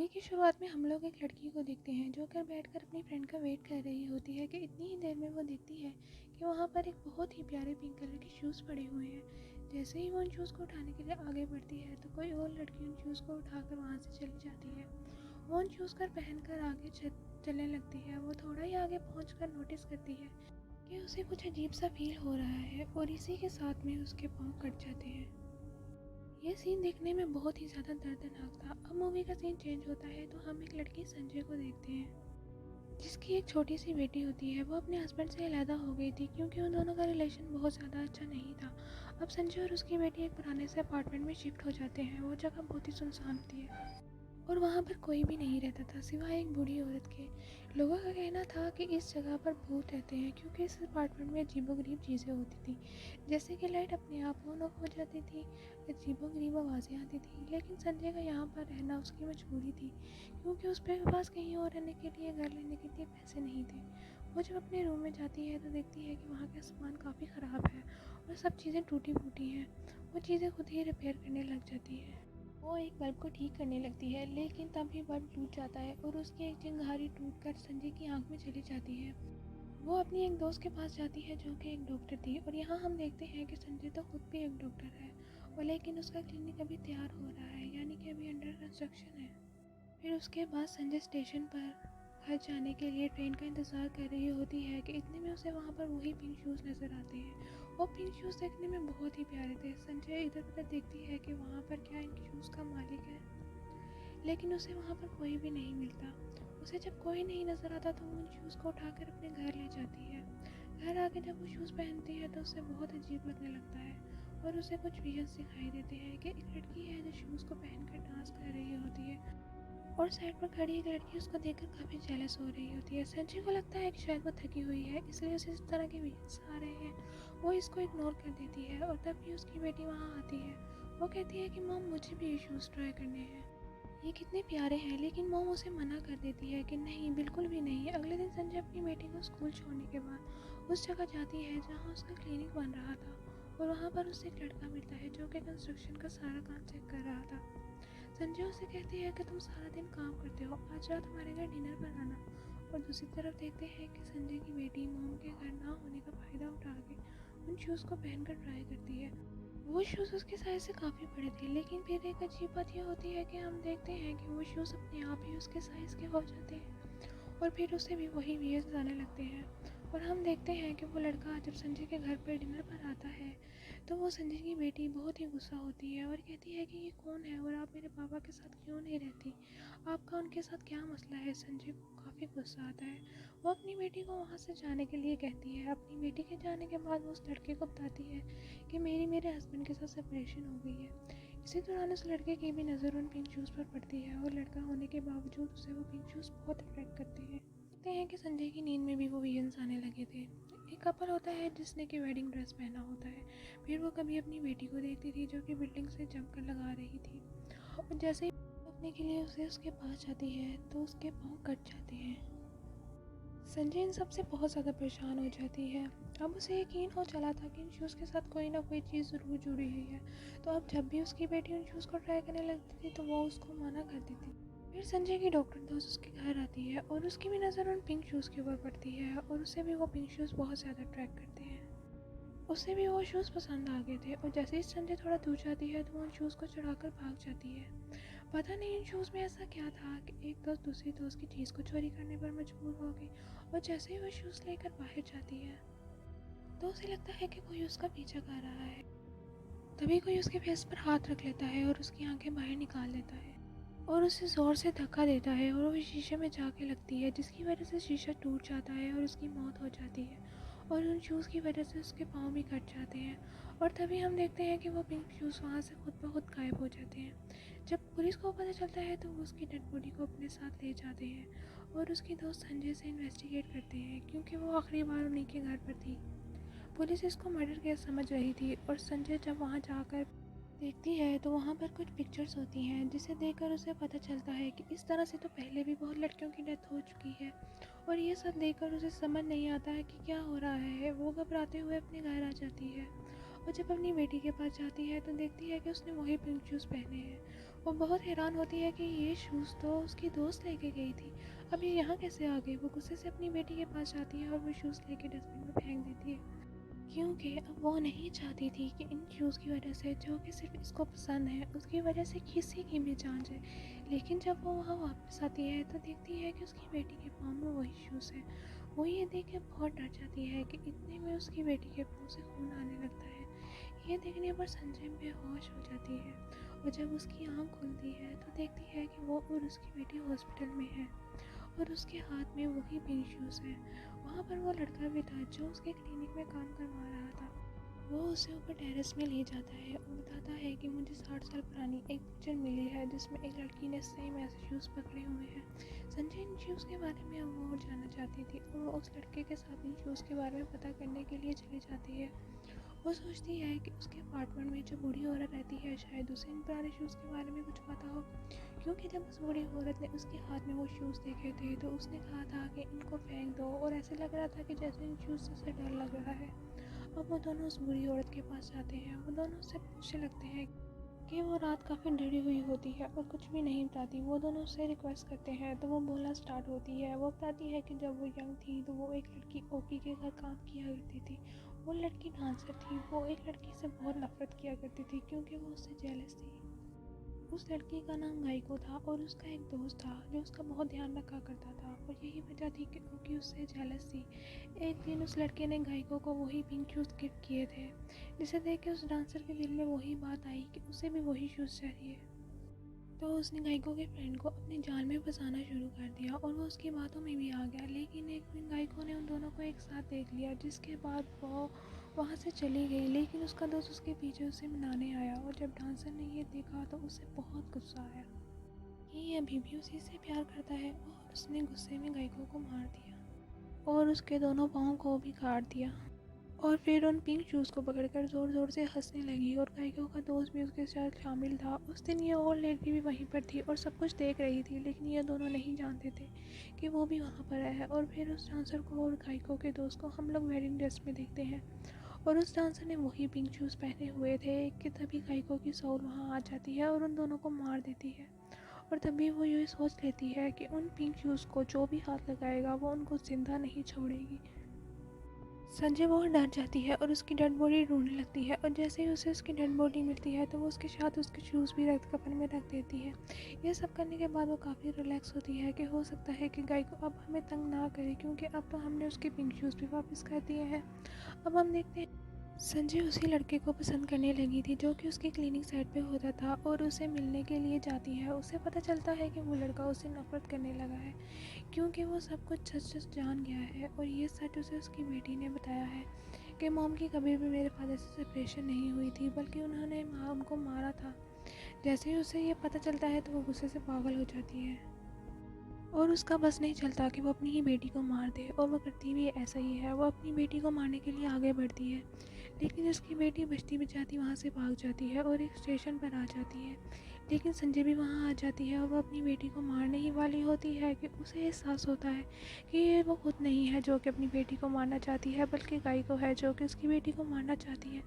Movie की शुरुआत में हम लोग एक लड़की को देखते हैं जो घर बैठकर अपनी फ्रेंड का वेट कर रही होती है कि इतनी ही देर में वो देखती है कि वहाँ पर एक बहुत ही प्यारे पिंक कलर के शूज़ पड़े हुए हैं। जैसे ही वो उन शूज़ को उठाने के लिए आगे बढ़ती है तो कोई और लड़की उन शूज़ को उठाकर वहाँ से चली जाती है। वो उन शूज़ कर पहन कर आगे चलने लगती है। वो थोड़ा ही आगे पहुँच कर नोटिस करती है कि उसे कुछ अजीब सा फील हो रहा है और इसी के साथ में उसके पाँव कट जाते हैं। ये सीन देखने में बहुत ही ज़्यादा दर्दनाक था। अब मूवी का सीन चेंज होता है तो हम एक लड़की संजय को देखते हैं जिसकी एक छोटी सी बेटी होती है। वो अपने हस्बैंड से अलहदा हो गई थी क्योंकि उन दोनों का रिलेशन बहुत ज़्यादा अच्छा नहीं था। अब संजय और उसकी बेटी एक पुराने से अपार्टमेंट में शिफ्ट हो जाते हैं। वो जगह बहुत ही सुनसान होती है और वहाँ पर कोई भी नहीं रहता था सिवाय एक बूढ़ी औरत के। लोगों का कहना था कि इस जगह पर भूत रहते हैं क्योंकि इस अपार्टमेंट में अजीबोगरीब चीज़ें होती थी, जैसे कि लाइट अपने आप ऑन ऑफ हो जाती थी, अजीबोगरीब आवाज़ें आती थी। लेकिन संजय का यहाँ पर रहना उसकी मजबूरी थी क्योंकि उस पर पास कहीं और रहने के लिए, घर लेने के लिए पैसे नहीं थे। वो जब अपने रूम में जाती है तो देखती है कि वहाँ का सामान काफ़ी ख़राब है और सब चीज़ें टूटी फूटी हैं। वो चीज़ें खुद ही रिपेयर करने लग जाती है। वो एक बल्ब को ठीक करने लगती है लेकिन तभी बल्ब टूट जाता है और उसकी एक चिंगारी टूटकर संजय की आंख में चली जाती है। वो अपनी एक दोस्त के पास जाती है जो कि एक डॉक्टर थी और यहाँ हम देखते हैं कि संजय तो खुद भी एक डॉक्टर है और लेकिन उसका क्लिनिक अभी तैयार हो रहा है, यानी कि अभी अंडर कंस्ट्रक्शन है। फिर उसके बाद संजय स्टेशन पर घर जाने के लिए ट्रेन का इंतज़ार कर रही होती है कि इतने में उसे वहाँ पर वही पिंक शूज़ नज़र आते हैं। वो पिंक शूज़ देखने में बहुत ही प्यारे थे। संजय इधर उधर देखती है कि वहाँ पर क्या इन शूज़ का मालिक है, लेकिन उसे वहाँ पर कोई भी नहीं मिलता। उसे जब कोई नहीं नज़र आता तो वो उन शूज़ को उठाकर अपने घर ले जाती है। घर आके जब वो शूज़ पहनती है तो उसे बहुत अजीब लगने लगता है और उसे कुछ विजन्स दिखाई देते हैं कि एक लड़की है जो शूज़ को पहनकर डांस कर रही होती है और साइड पर खड़ी एक लड़की उसको देखकर काफ़ी जेलस हो रही होती है। संजय को लगता है कि शायद वो थकी हुई है इसलिए उसे इस तरह के विजन्स आ रहे हैं। वो इसको इग्नोर कर देती है और तभी उसकी बेटी वहाँ आती है। वो कहती है कि मॉम मुझे भी ये शूज़ ट्राई करने हैं, ये कितने प्यारे हैं। लेकिन मॉम उसे मना कर देती है कि नहीं, बिल्कुल भी नहीं। अगले दिन संजय अपनी बेटी को स्कूल छोड़ने के बाद उस जगह जाती है जहाँ उसका क्लिनिक बन रहा था और वहाँ पर उसे एक लड़का मिलता है जो कि कंस्ट्रक्शन का सारा काम चेक कर रहा था। संजय उसे कहती है कि तुम सारा दिन काम करते हो, आज रात हमारे घर डिनर पर आना। और दूसरी तरफ देखते हैं कि संजय की बेटी मॉम के घर ना होने का फ़ायदा उठा के उन शूज़ को पहनकर ट्राई करती है। वो शूज़ उसके साइज़ से काफ़ी बड़े थे, लेकिन फिर एक अजीब बात यह होती है कि हम देखते हैं कि वो शूज़ अपने आप ही उसके साइज़ के हो जाते हैं और फिर उसे भी वही वियर्स आने लगते हैं। और हम देखते हैं कि वो लड़का जब संजय के घर पर डिनर पर आता है तो वो संजय की बेटी बहुत ही गुस्सा होती है और कहती है कि ये कौन है और आप मेरे पापा के साथ क्यों नहीं रहती, आपका उनके साथ क्या मसला है। संजय को काफ़ी गुस्सा आता है। वो अपनी बेटी को वहाँ से जाने के लिए कहती है। अपनी बेटी के जाने के बाद वो उस लड़के को बताती है कि मेरे हस्बैंड के साथ सेपरेशन हो गई है। इसी दौरान उस लड़के की भी नज़र उन पिंक शूज़ पर पड़ती है और लड़का होने के बावजूद उसे वो पिंक शूज़ बहुत अट्रैक्ट करते हैं। देखते हैं कि संजय की नींद में भी वो विजन्स आने लगे थे। एक कपल होता है जिसने कि वेडिंग ड्रेस पहना होता है। फिर वो कभी अपनी बेटी को देखती थी जो कि बिल्डिंग से जंप कर लगा रही थी और जैसे ही रोकने के लिए उसे उसके पास जाती है तो उसके पाँव कट जाते हैं। संजय इन सब से बहुत ज़्यादा परेशान हो जाती है। अब उसे यकीन हो चला था कि इन शूज़ के साथ कोई ना कोई चीज़ ज़रूर जुड़ी हुई है, तो अब जब भी उसकी बेटी उन शूज़ को ट्राई करने लगती थी तो वो उसको मना कर देती। फिर संजय की डॉक्टर दोस्त उसके घर आती है और उसकी भी नज़र उन पिंक शूज़ के ऊपर पड़ती है और उसे भी वो पिंक शूज़ बहुत ज़्यादा अट्रैक्ट करते हैं। उसे भी वो शूज़ पसंद आ गए थे और जैसे ही संजय थोड़ा दूर जाती है तो वो उन शूज़ को चढ़ाकर भाग जाती है। पता नहीं इन शूज़ में ऐसा क्या था कि एक दोस्त दूसरी दोस्त की चीज़ को चोरी करने पर मजबूर हो गई और जैसे ही वो शूज़ लेकर बाहर जाती है तो उसे लगता है कि कोई उसका पीछा कर रहा है। तभी कोई उसके फेस पर हाथ रख लेता है और उसकी आंखें बाहर निकाल देता है और उसे ज़ोर से धक्का देता है और वो शीशे में जाके लगती है जिसकी वजह से शीशा टूट जाता है और उसकी मौत हो जाती है और उन शूज़ की वजह से उसके पाँव भी कट जाते हैं। और तभी हम देखते हैं कि वो पिंक शूज़ वहाँ से खुद ब खुद गायब हो जाते हैं। जब पुलिस को पता चलता है तो वो उसकी डेड बॉडी को अपने साथ ले जाते हैं और उसकी दोस्त संजय से इन्वेस्टिगेट करते हैं क्योंकि वो आखिरी बार उन्हीं के घर पर थी। पुलिस इसको मर्डर केस समझ रही थी और संजय जब वहाँ जाकर देखती है तो वहाँ पर कुछ पिक्चर्स होती हैं जिसे देखकर उसे पता चलता है कि इस तरह से तो पहले भी बहुत लड़कियों की डेथ हो चुकी है और ये सब देखकर उसे समझ नहीं आता है कि क्या हो रहा है। वो घबराते हुए अपने घर आ जाती है और जब अपनी बेटी के पास जाती है तो देखती है कि उसने वही पिंक शूज़ पहने हैं। वो बहुत हैरान होती है कि ये शूज़ तो उसकी दोस्त लेके गई थी, अब ये यहाँ कैसे आ गए। वो गुस्से से अपनी बेटी के पास जाती है और वो शूज़ लेके डस्टबिन में फेंक देती है, क्योंकि अब वो नहीं चाहती थी कि इन शूज़ की वजह से, जो कि सिर्फ इसको पसंद है, उसकी वजह से किसी की भी जान जाए। लेकिन जब वो वहाँ वापस आती है तो देखती है कि उसकी बेटी के पाँव में वही शूज़ है। वो ये देख के बहुत डर जाती है कि इतने में उसकी बेटी के पाँव से खून आने लगता है। ये देखने पर संजय बेहोश हो जाती है और जब उसकी आँख खुलती है तो देखती है कि वो और उसकी बेटी हॉस्पिटल में है और उसके हाथ में वही पिंक शूज़ है। वहाँ पर वो लड़का भी था जो उसके क्लिनिक में काम करवा रहा था। वो उसे ऊपर टेरेस में ले जाता है और बताता है कि मुझे 60 साल पुरानी एक पिक्चर मिली है जिसमें एक लड़की ने सेम ऐसे शूज़ पकड़े हुए हैं। संजय इन शूज़ के बारे में अब और जानना चाहती थी और वो उस लड़के के साथ इन शूज़ के बारे में पता करने के लिए चली जाती है। वो सोचती है कि उसके अपार्टमेंट में जो बूढ़ी औरत रहती है शायद उसे इन पुराने शूज़ के बारे में कुछ पता हो, क्योंकि जब उस बूढ़ी औरत ने उसके हाथ में वो शूज़ देखे थे तो उसने कहा था कि इनको फेंक दो, और ऐसे लग रहा था कि जैसे इन शूज़ से डर लग रहा है। अब वो दोनों उस बूढ़ी औरत के पास जाते हैं। वो दोनों उससे पूछने लगते हैं कि वो रात काफ़ी डरी हुई होती है और कुछ भी नहीं बताती। वो दोनों उससे रिक्वेस्ट करते हैं तो वो बोलना स्टार्ट होती है। वो बताती है कि जब वो यंग थी तो वो एक लड़की ओकी के घर काम किया करती थी। वो लड़की डांसर थी। वो एक लड़की से बहुत नफरत किया करती थी क्योंकि वो उससे जेलस थी। उस लड़की का नाम गाइको था और उसका एक दोस्त था जो उसका बहुत ध्यान रखा करता था, और यही वजह थी कि क्योंकि उससे जेलस थी। एक दिन उस लड़के ने गाइको को वही पिंक शूज़ गिफ्ट किए थे, जिसे देख के उस डांसर के दिल में वही बात आई कि उसे भी वही शूज़ चाहिए। तो उसने गाइको के फ्रेंड को अपने जाल में फंसाना शुरू कर दिया और वो उसकी बातों में भी आ गया। लेकिन एक दिन गाइको ने उन दोनों को एक साथ देख लिया, जिसके बाद वो वहाँ से चली गई। लेकिन उसका दोस्त उसके पीछे उसे मनाने आया और जब डांसर ने ये देखा तो उसे बहुत गुस्सा आया कि ये अभी भी उसी से प्यार करता है, और उसने गुस्से में गाइको को मार दिया और उसके दोनों पाँव को भी काट दिया। और फिर उन पिंक शूज़ को पकड़कर ज़ोर ज़ोर से हंसने लगी और गाइको का दोस्त भी उसके साथ शामिल था। उस दिन ये ओल्ड लेडी भी वहीं पर थी और सब कुछ देख रही थी, लेकिन ये दोनों नहीं जानते थे कि वो भी वहाँ पर है। और फिर उस डांसर को और गाइको के दोस्त को हम लोग वेडिंग ड्रेस में देखते हैं और उस डांसर ने वही पिंक शूज़ पहने हुए थे कि तभी गाइको की सोल वहाँ आ जाती है और उन दोनों को मार देती है। और तभी वो ये सोच लेती है कि उन पिंक शूज़ को जो भी हाथ लगाएगा वो उनको जिंदा नहीं छोड़ेगी। संजय बहुत डर जाती है और उसकी डेड बॉडी ढूंढने लगती है, और जैसे ही उसे उसकी डेड बॉडी मिलती है तो वो उसके साथ उसके शूज़ भी रक्त कफन में रख देती है। ये सब करने के बाद वो काफ़ी रिलैक्स होती है कि हो सकता है कि गाय को अब हमें तंग ना करे, क्योंकि अब तो हमने उसके पिंक शूज़ भी वापस कर दिए हैं। अब हम देखते हैं संजय उसी लड़के को पसंद करने लगी थी जो कि उसकी क्लिनिक साइड पे होता था और उसे मिलने के लिए जाती है। उसे पता चलता है कि वो लड़का उसे नफरत करने लगा है क्योंकि वो सब कुछ सच सच जान गया है, और ये सच उसे उसकी बेटी ने बताया है कि मॉम की कभी भी मेरे फादर से सेपरेशन नहीं हुई थी, बल्कि उन्होंने उनको मारा था। जैसे ही उसे ये पता चलता है तो वो गुस्से से पागल हो जाती है और उसका बस नहीं चलता कि वो अपनी ही बेटी को मार दे, और वो करती भी ऐसा ही है। वो अपनी बेटी को मारने के लिए आगे बढ़ती है, लेकिन उसकी बेटी बचती बचाती वहाँ से भाग जाती है और एक स्टेशन पर आ जाती है। लेकिन संजय भी वहाँ आ जाती है और वो अपनी बेटी को मारने ही वाली होती है कि उसे एहसास होता है कि ये वो खुद नहीं है जो कि अपनी बेटी को मारना चाहती है, बल्कि गाय को है जो कि उसकी बेटी को मारना चाहती है,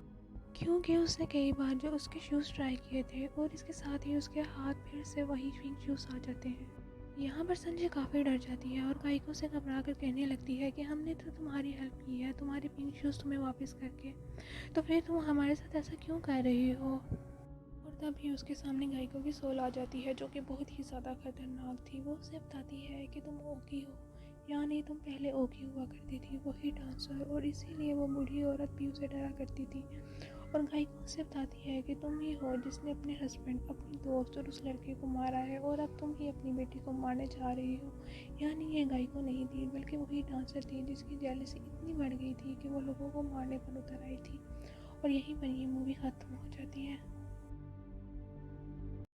क्योंकि उसने कई बार जो उसके शूज़ ट्राई किए थे और इसके साथ ही उसके हाथ फिर से वही पिंक शूज़ आ जाते हैं। यहाँ पर संजय काफ़ी डर जाती है और गाइको से घबरा कर कहने लगती है कि हमने तो तुम्हारी हेल्प की है, तुम्हारे पिंक शूज़ तुम्हें वापस करके, तो फिर तुम हमारे साथ ऐसा क्यों कर रही हो। और तभी उसके सामने गाइको की सोल आ जाती है जो कि बहुत ही ज़्यादा खतरनाक थी। वो उसे बताती है कि तुम ओकी हो, यानी तुम पहले ओकी हुआ करती थी, वही डांसर, और इसीलिए वो बूढ़ी औरत भी उसे डरा करती थी। और गाइको उसे बताती है कि तुम ही हो जिसने अपने हस्बैंड, अपनी दोस्त और उस लड़के को मारा है, और अब तुम ही अपनी बेटी को मारने जा रही हो। यानी ये गाइको नहीं थी बल्कि वही डांसर थी जिसकी जेलसी इतनी बढ़ गई थी कि वो लोगों को मारने पर उतर आई थी। और यहीं पर ये मूवी ख़त्म हो जाती है।